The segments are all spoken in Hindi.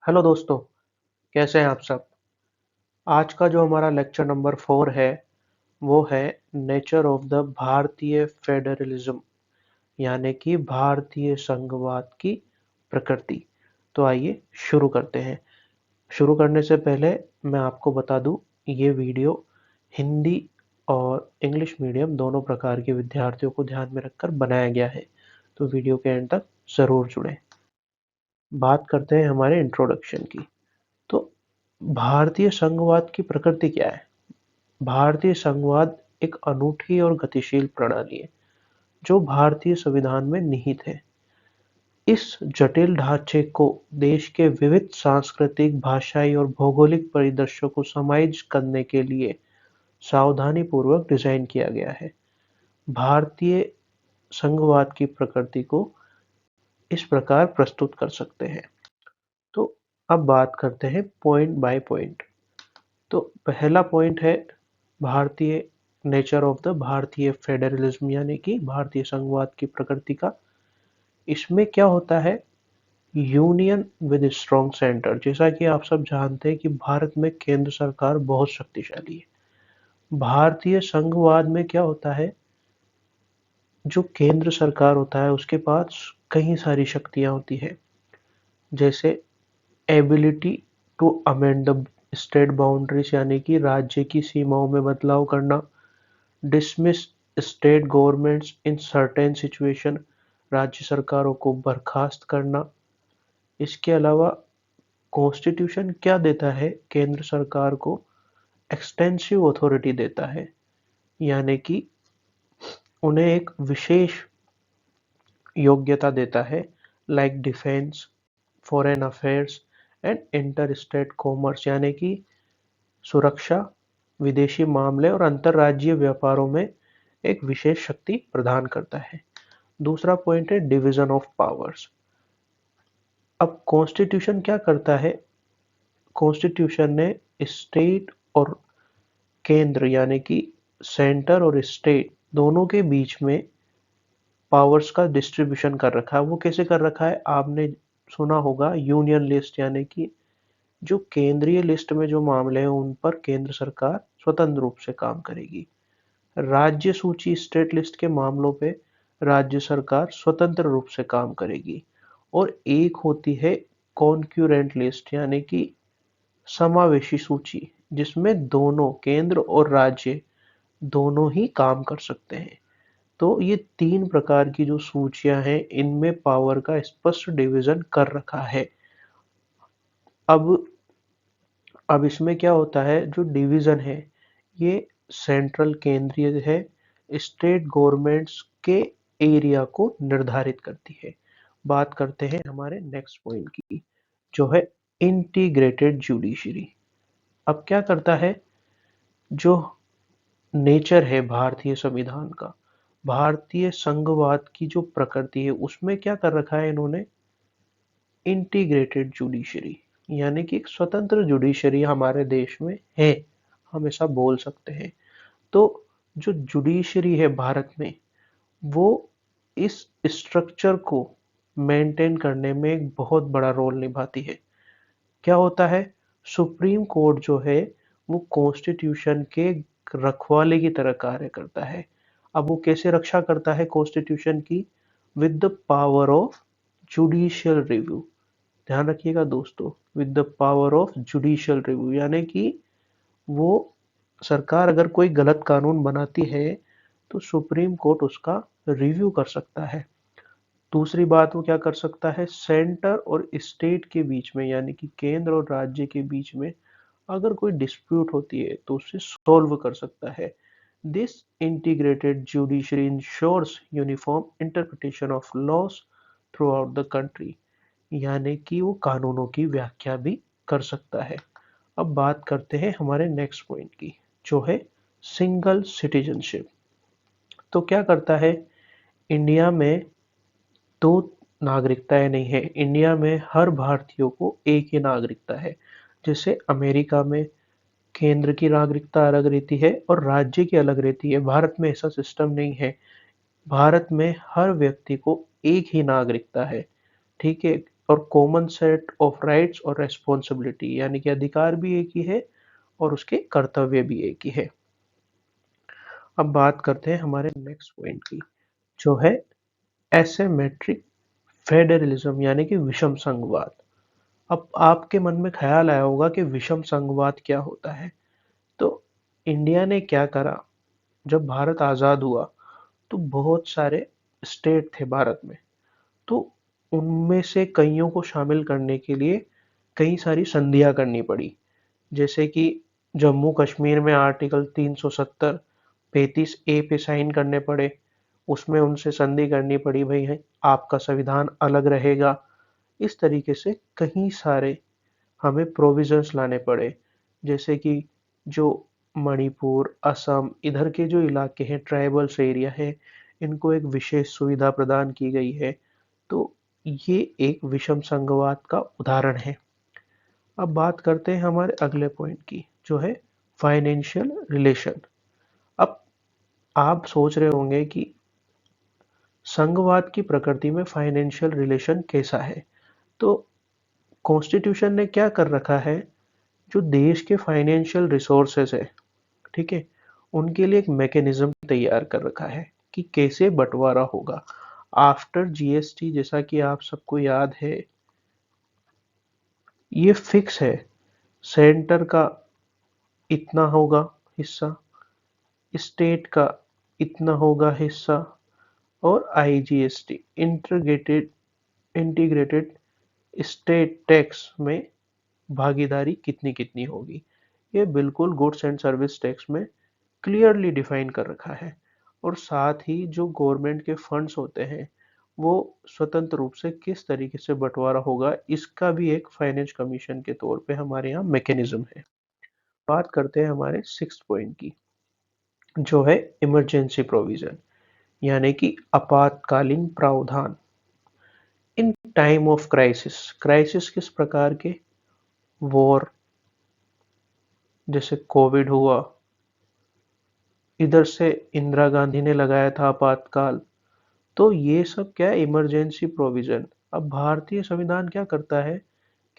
हेलो दोस्तों, कैसे हैं आप सब? आज का जो हमारा लेक्चर नंबर 4 है, वो है नेचर ऑफ द भारतीय फेडरलिज्म यानी कि भारतीय संघवाद की प्रकृति। तो आइए शुरू करते हैं। शुरू करने से पहले मैं आपको बता दूं, ये वीडियो हिंदी और इंग्लिश मीडियम दोनों प्रकार के विद्यार्थियों को ध्यान में रखकर बनाया गया है। तो वीडियो के एंड तक ज़रूर जुड़ें। बात करते हैं हमारे इंट्रोडक्शन की। तो भारतीय संघवाद की प्रकृति क्या है? भारतीय संघवाद एक अनूठी और गतिशील प्रणाली है जो भारतीय संविधान में निहित है। इस जटिल ढांचे को देश के विविध सांस्कृतिक, भाषाई और भौगोलिक परिदृश्यों को समाहित करने के लिए सावधानीपूर्वक डिजाइन किया गया है। भारतीय संघवाद की प्रकृति को इस प्रकार प्रस्तुत कर सकते हैं। तो अब बात करते हैं पॉइंट बाय पॉइंट। तो पहला पॉइंट है भारतीय नेचर ऑफ द भारतीय फेडरलिज्म यानी कि भारतीय संघवाद की प्रकृति का। इसमें क्या होता है? Union with strong centre. जैसा कि आप सब जानते हैं कि भारत में केंद्र सरकार बहुत शक्तिशाली है। भारतीय संघवाद में क्या होता है? जो केंद्र सरकार होता है उसके पास कई सारी शक्तियां होती है, जैसे ability to amend the state boundaries यानी कि राज्य की सीमाओं में बदलाव करना, dismiss state governments in certain situation, राज्य सरकारों को बर्खास्त करना। इसके अलावा कॉन्स्टिट्यूशन क्या देता है? केंद्र सरकार को एक्सटेंसिव अथॉरिटी देता है, यानी कि उन्हें एक विशेष योग्यता देता है, like defence, foreign affairs and inter state commerce यानी कि सुरक्षा, विदेशी मामले और अंतर्राज्यीय व्यापारों में एक विशेष शक्ति प्रदान करता है। दूसरा पॉइंट है डिवीजन ऑफ पावर्स। अब कॉन्स्टिट्यूशन क्या करता है? कॉन्स्टिट्यूशन ने स्टेट और केंद्र यानी कि सेंटर और स्टेट दोनों के बीच में पावर्स का डिस्ट्रीब्यूशन कर रखा है। वो कैसे कर रखा है? आपने सुना होगा यूनियन लिस्ट, यानी कि जो केंद्रीय लिस्ट में जो मामले हैं उन पर केंद्र सरकार स्वतंत्र रूप से काम करेगी। राज्य सूची स्टेट लिस्ट के मामलों पे राज्य सरकार स्वतंत्र रूप से काम करेगी। और एक होती है कॉन्क्यूरेंट लिस्ट यानी कि समावेशी सूची, जिसमें दोनों केंद्र और राज्य दोनों ही काम कर सकते हैं। तो ये तीन प्रकार की जो सूचियां हैं इनमें पावर का स्पष्ट डिवीजन कर रखा है। अब अब इसमें क्या होता है? जो डिवीजन है ये सेंट्रल केंद्रीय है, स्टेट गवर्नमेंट्स के एरिया को निर्धारित करती है। बात करते हैं हमारे नेक्स्ट पॉइंट की, जो है इंटीग्रेटेड जुडिशरी। अब क्या करता है? जो नेचर है भारतीय संविधान का, भारतीय संघवाद की जो प्रकृति है उसमें क्या कर रखा है इन्होंने? इंटीग्रेटेड जुडिशरी, यानी कि एक स्वतंत्र जुडिशरी हमारे देश में है, हम ऐसा बोल सकते हैं। तो जो जुडिशरी है भारत में, वो इस स्ट्रक्चर को मेंटेन करने में एक बहुत बड़ा रोल निभाती है। क्या होता है? सुप्रीम कोर्ट जो है वो कॉन्स्टिट्यूशन के रखवाले की तरह कार्य करता है। अब वो कैसे रक्षा करता है कॉन्स्टिट्यूशन की? With the power of judicial review. ध्यान रखिएगा दोस्तों, with the power of judicial review, यानी कि वो सरकार अगर कोई गलत कानून बनाती है तो सुप्रीम कोर्ट उसका रिव्यू कर सकता है। दूसरी बात वो क्या कर सकता है? सेंटर और स्टेट के बीच में यानी कि केंद्र और राज्य के बीच में अगर कोई डिस्प्यूट होती है तो उसे सॉल्व कर सकता है। This integrated judiciary ensures uniform interpretation of laws throughout the country, यानी कि वो कानूनों की व्याख्या भी कर सकता है। अब बात करते हैं हमारे नेक्स्ट पॉइंट की, जो है सिंगल सिटीजनशिप। तो क्या करता है? इंडिया में दो नागरिकताएं नहीं है, इंडिया में हर भारतीय को एक ही नागरिकता है। जैसे अमेरिका में केंद्र की नागरिकता अलग रहती है और राज्य की अलग रहती है, भारत में ऐसा सिस्टम नहीं है। भारत में हर व्यक्ति को एक ही नागरिकता है। ठीक है? और कॉमन सेट ऑफ राइट्स और रेस्पॉन्सिबिलिटी, यानी कि अधिकार भी एक ही है और उसके कर्तव्य भी एक ही है। अब बात करते हैं हमारे नेक्स्ट पॉइंट की, जो है एसिमेट्रिक फेडरलिज्म यानी कि विषम संघवाद। अब आपके मन में ख्याल आया होगा कि विषम संघवाद क्या होता है। तो इंडिया ने क्या करा, जब भारत आज़ाद हुआ तो बहुत सारे स्टेट थे भारत में। तो उनमें से कईयों को शामिल करने के लिए कई सारी संधियां करनी पड़ी। जैसे कि जम्मू कश्मीर में आर्टिकल 370 35A पे साइन करने पड़े। उसमें उनसे संधि करनी पड़ी, भाई है आपका संविधान अलग रहेगा। इस तरीके से कई सारे हमें प्रोविजंस लाने पड़े। जैसे कि जो मणिपुर, असम इधर के जो इलाके हैं, ट्राइबल्स एरिया है, इनको एक विशेष सुविधा प्रदान की गई है। तो ये एक विषम संघवाद का उदाहरण है। अब बात करते हैं हमारे अगले पॉइंट की, जो है फाइनेंशियल रिलेशन। अब आप सोच रहे होंगे कि संघवाद की प्रकृति में फाइनेंशियल रिलेशन कैसा है। तो कॉन्स्टिट्यूशन ने क्या कर रखा है, जो देश के फाइनेंशियल रिसोर्सेज है, ठीक है, उनके लिए एक मैकेनिज्म तैयार कर रखा है कि कैसे बंटवारा होगा आफ्टर जीएसटी। जैसा कि आप सबको याद है, ये फिक्स है, सेंटर का इतना होगा हिस्सा, स्टेट का इतना होगा हिस्सा, और IGST integrated integrated state tax में भागीदारी कितनी कितनी होगी। ये बिल्कुल गुड्स एंड सर्विस टैक्स में क्लियरली डिफाइन कर रखा है। और साथ ही जो गवर्नमेंट के फंड्स होते हैं वो स्वतंत्र रूप से किस तरीके से बंटवारा होगा, इसका भी एक फाइनेंस कमीशन के तौर पे हमारे यहाँ मैकेनिज्म है। बात करते हैं हमारे सिक्स पॉइंट की, जो है इमरजेंसी प्रोविजन यानी कि आपातकालीन प्रावधान in time of crisis. Crisis किस प्रकार के, वॉर, जैसे कोविड हुआ, इधर से इंदिरा गांधी ने लगाया था आपातकाल। तो ये सब क्या है, इमरजेंसी प्रोविजन। अब भारतीय संविधान क्या करता है,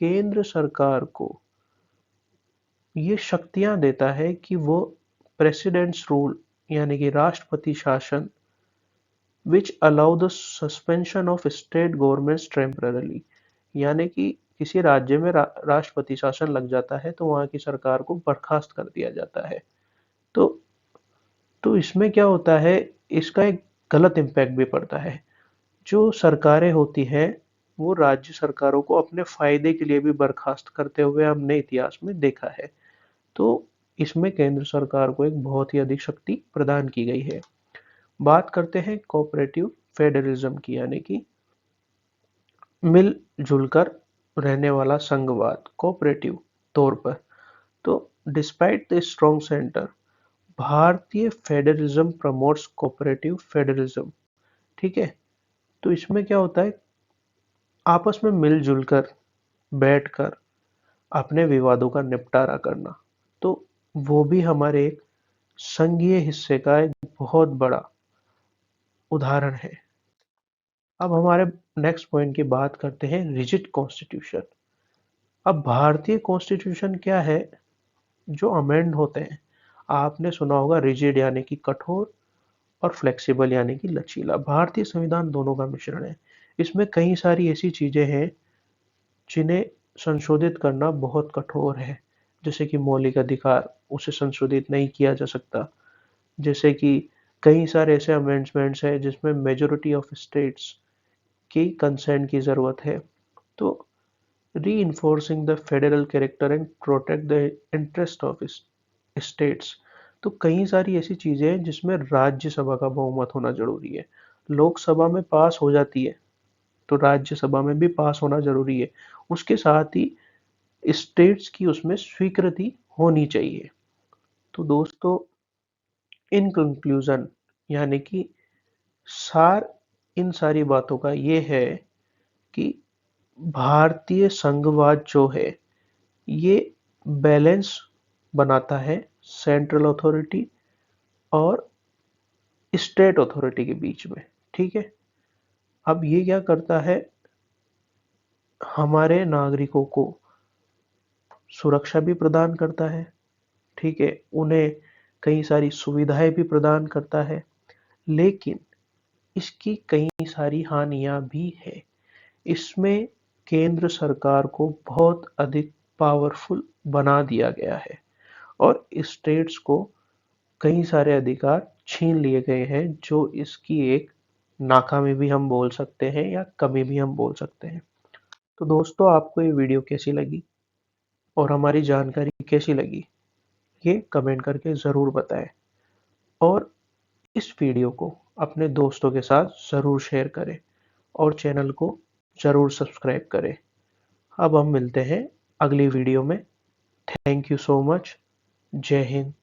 केंद्र सरकार को ये शक्तियां देता है कि वो प्रेसिडेंट्स रूल यानी कि राष्ट्रपति शासन which allow the suspension of state governments temporary, यानी कि किसी राज्य में राष्ट्रपति शासन लग जाता है तो वहां की सरकार को बर्खास्त कर दिया जाता है। तो इसमें क्या होता है, इसका एक गलत इम्पैक्ट भी पड़ता है। जो सरकारें होती हैं वो राज्य सरकारों को अपने फायदे के लिए भी बर्खास्त करते हुए हमने इतिहास में देखा है। तो इसमें केंद्र सरकार को एक बहुत ही अधिक शक्ति प्रदान की गई है। बात करते हैं कोऑपरेटिव फेडरलिज्म की, यानी कि मिलजुल कर रहने वाला संघवाद कोऑपरेटिव तौर पर। तो डिस्पाइट द स्ट्रॉन्ग सेंटर, भारतीय फेडरलिज्म प्रमोट्स कोऑपरेटिव फेडरलिज्म, ठीक है। तो इसमें क्या होता है, आपस में मिलजुल कर बैठकर अपने विवादों का निपटारा करना। तो वो भी हमारे एक संघीय हिस्से का एक बहुत बड़ा उदाहरण है। अब हमारे नेक्स्ट पॉइंट की बात करते हैं रिजिड कॉन्स्टिट्यूशन। अब भारतीय कॉन्स्टिट्यूशन क्या है, जो अमेंड होते हैं, आपने सुना होगा रिजिड यानी कि कठोर और फ्लेक्सिबल यानी कि लचीला। भारतीय संविधान दोनों का मिश्रण है। इसमें कई सारी ऐसी चीजें हैं जिन्हें संशोधित करना बहुत कठोर है। जैसे कि मौलिक अधिकार, उसे संशोधित नहीं किया जा सकता। जैसे कि कई सारे ऐसे अमेंडमेंट्स हैं जिसमें मेजोरिटी ऑफ स्टेट्स की कंसेंट की जरूरत है। तो reinforcing the federal character and protect the interest of states। तो कई सारी ऐसी चीजें हैं जिसमें राज्यसभा का बहुमत होना जरूरी है। लोकसभा में पास हो जाती है तो राज्यसभा में भी पास होना जरूरी है। उसके साथ ही स्टेट्स की उसमें स्वीकृति होनी चाहिए। तो दोस्तों, इन कंक्लूजन यानी कि सार इन सारी बातों का ये है कि भारतीय संघवाद जो है ये बैलेंस बनाता है सेंट्रल अथॉरिटी और स्टेट अथॉरिटी के बीच में, ठीक है। अब ये क्या करता है, हमारे नागरिकों को सुरक्षा भी प्रदान करता है, ठीक है, उन्हें कई सारी सुविधाएं भी प्रदान करता है, लेकिन इसकी कई सारी हानियां भी है। इसमें केंद्र सरकार को बहुत अधिक पावरफुल बना दिया गया है और स्टेट्स को कई सारे अधिकार छीन लिए गए हैं, जो इसकी एक नाकामी भी हम बोल सकते हैं या कमी भी हम बोल सकते हैं। तो दोस्तों, आपको ये वीडियो कैसी लगी और हमारी जानकारी कैसी लगी, ये कमेंट करके ज़रूर बताएं और इस वीडियो को अपने दोस्तों के साथ ज़रूर शेयर करें और चैनल को ज़रूर सब्सक्राइब करें। अब हम मिलते हैं अगली वीडियो में। Thank you so much. जय हिंद।